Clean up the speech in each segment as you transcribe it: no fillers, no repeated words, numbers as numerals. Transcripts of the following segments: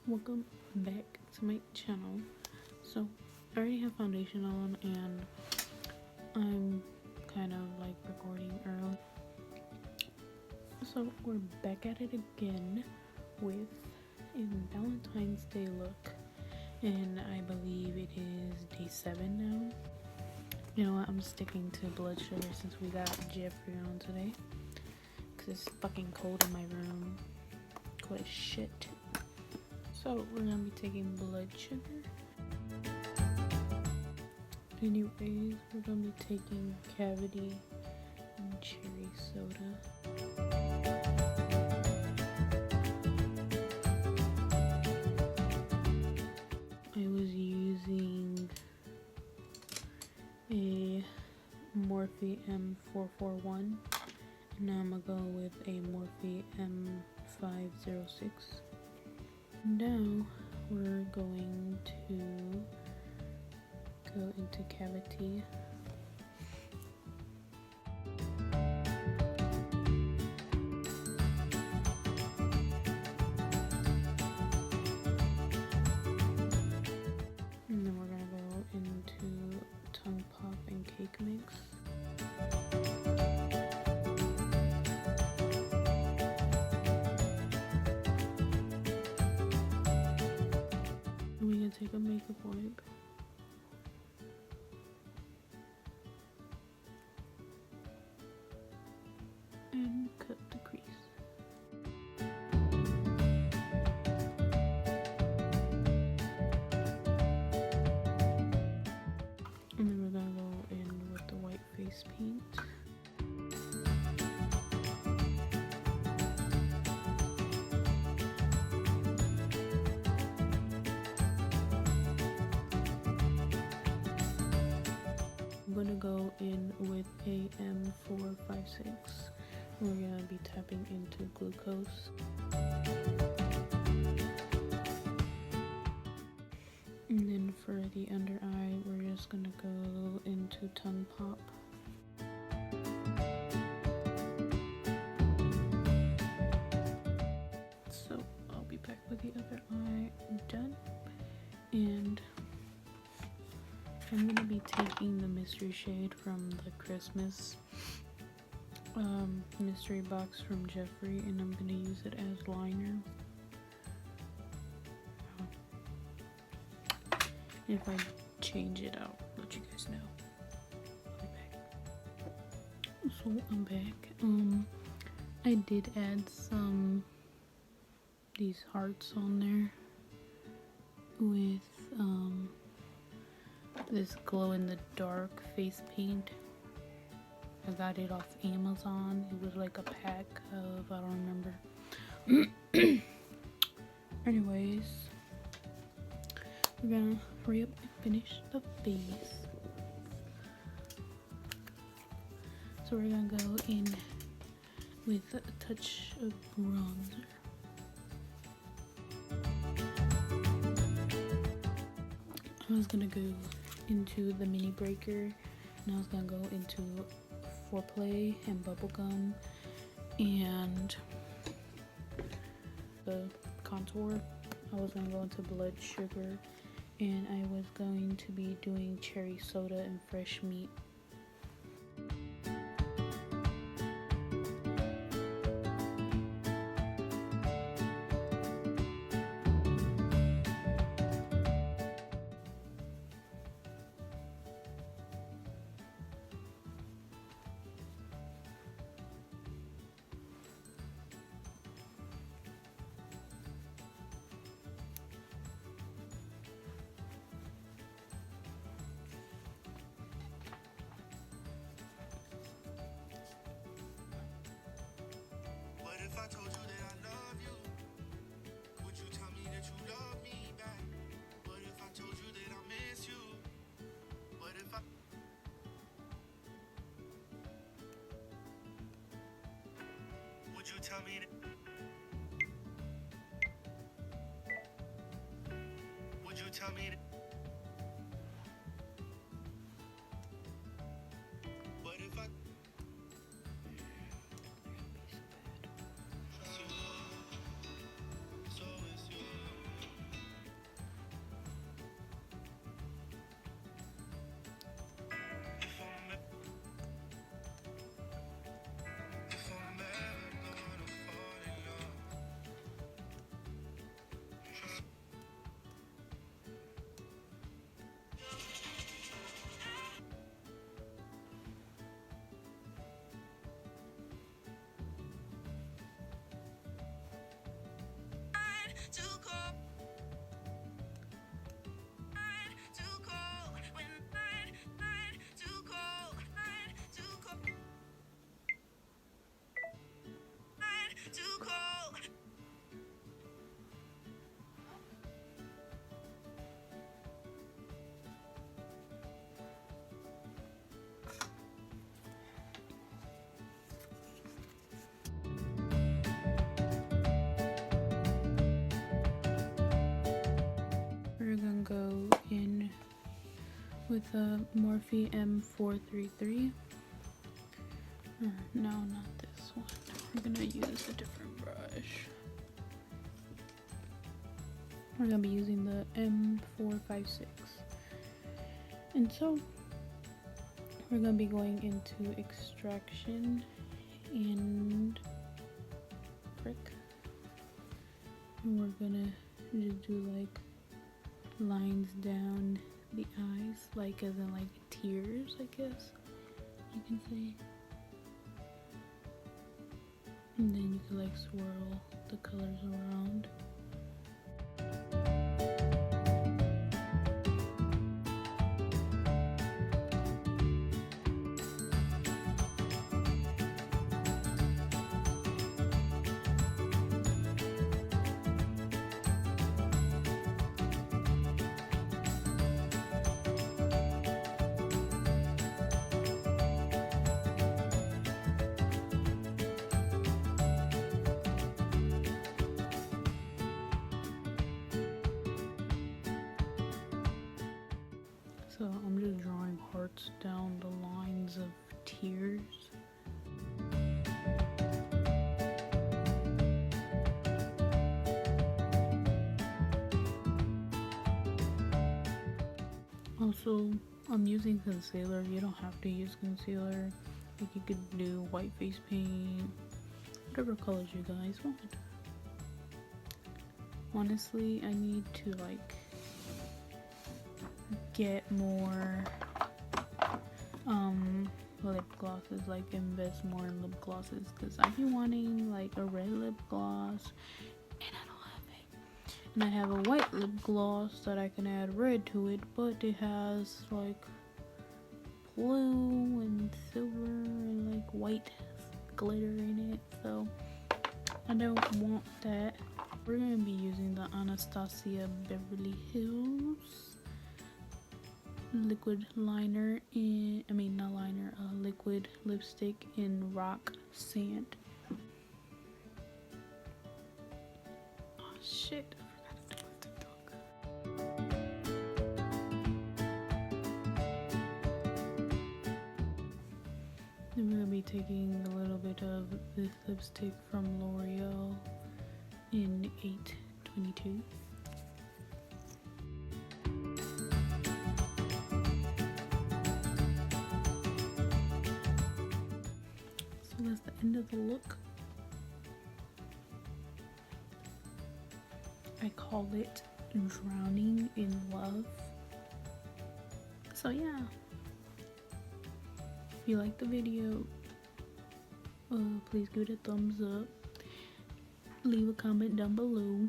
Welcome back to my channel. So I already have foundation on and I'm kind of like recording early. So we're back at it again with a Valentine's Day look, and I believe it is day 7 now. You know what, I'm sticking to blood sugar since we got Jeffrey on today because it's fucking cold in my room. Cold as shit. So we're gonna be taking blood sugar. Anyways, we're gonna be taking cavity and cherry soda. I was using a Morphe M441, and now I'm gonna go with a Morphe M506. Now we're going to go into cavity. And then we're gonna go into tongue pop and cake mix. We're gonna take a makeup wipe and cut the crease. And then we're gonna go in with the white face paint. I'm gonna go in with a M456. We're gonna be tapping into glucose. And then for the under eye, we're just gonna go into tongue pop. So I'll be back with the other eye done. And I'm gonna be taking the mystery shade from the Christmas mystery box from Jeffrey, and I'm gonna use it as liner. If I change it, I'll let you guys know. I'll be back. So I'm back. I did add these hearts on there with this glow in the dark face paint. I got it off Amazon. It was like a pack of, I don't remember. Anyways, we're gonna hurry up and finish the face. So we're gonna go in with a touch of bronzer. I was gonna go into the mini breaker, and I was gonna go into foreplay and bubblegum and the contour. I was gonna go into blood sugar, and I was going to be doing cherry soda and fresh meat. If I told you that I love you, would you tell me that you love me back? What if I told you that I miss you? What if I... Would you tell me that... Would you tell me that... What if I... So it's you. with a Morphe M433. No, not this one. We're gonna use a different brush. We're gonna be using the M456. And so we're gonna be going into extraction and prick. And we're gonna just do like lines down the eyes, like as in like tears, I guess you can say. And then you can like swirl the colors around. So I'm just drawing hearts down the lines of tears. Also, I'm using concealer. You don't have to use concealer. Like you could do white face paint, whatever colors you guys want. Honestly, I need to like get more lip glosses, like invest more in lip glosses, because I've been wanting like a red lip gloss and I don't have it. And I have a white lip gloss that I can add red to it, but it has like blue and silver and like white glitter in it, so I don't want that. We're gonna be using the Anastasia Beverly Hills liquid liner in, not liner, liquid lipstick in Rock Sand. Oh shit, I forgot to do TikTok. Then we're gonna be taking a little bit of this lipstick from L'Oreal in 822. That's the end of the look. I call it Drowning in Love. So yeah, if you like the video, please give it a thumbs up. Leave a comment down below.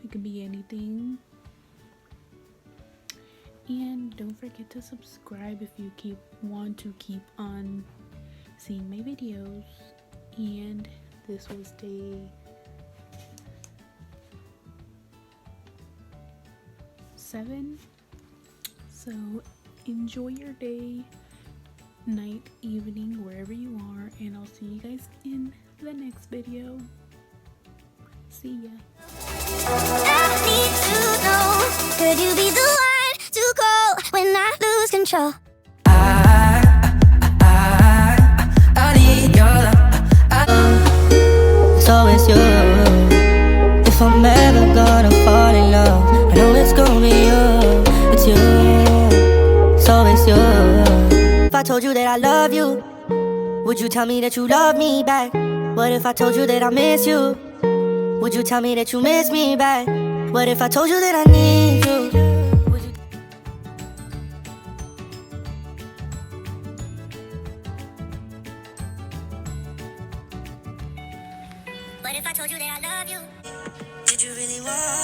It could be anything. And don't forget to subscribe if you want to keep on seeing my videos. And this was day 7. So enjoy your day, night, evening, wherever you are, and I'll see you guys in the next video. See ya. I need to know, could you be the one to call when I lose control? I need your love. It's always you. If I'm ever gonna fall in love, I know it's gonna be you. It's you. It's always you. If I told you that I love you, would you tell me that you love me back? What if I told you that I miss you? Would you tell me that you miss me back? What if I told you that I need you? What if I told you that I love you? Did you really want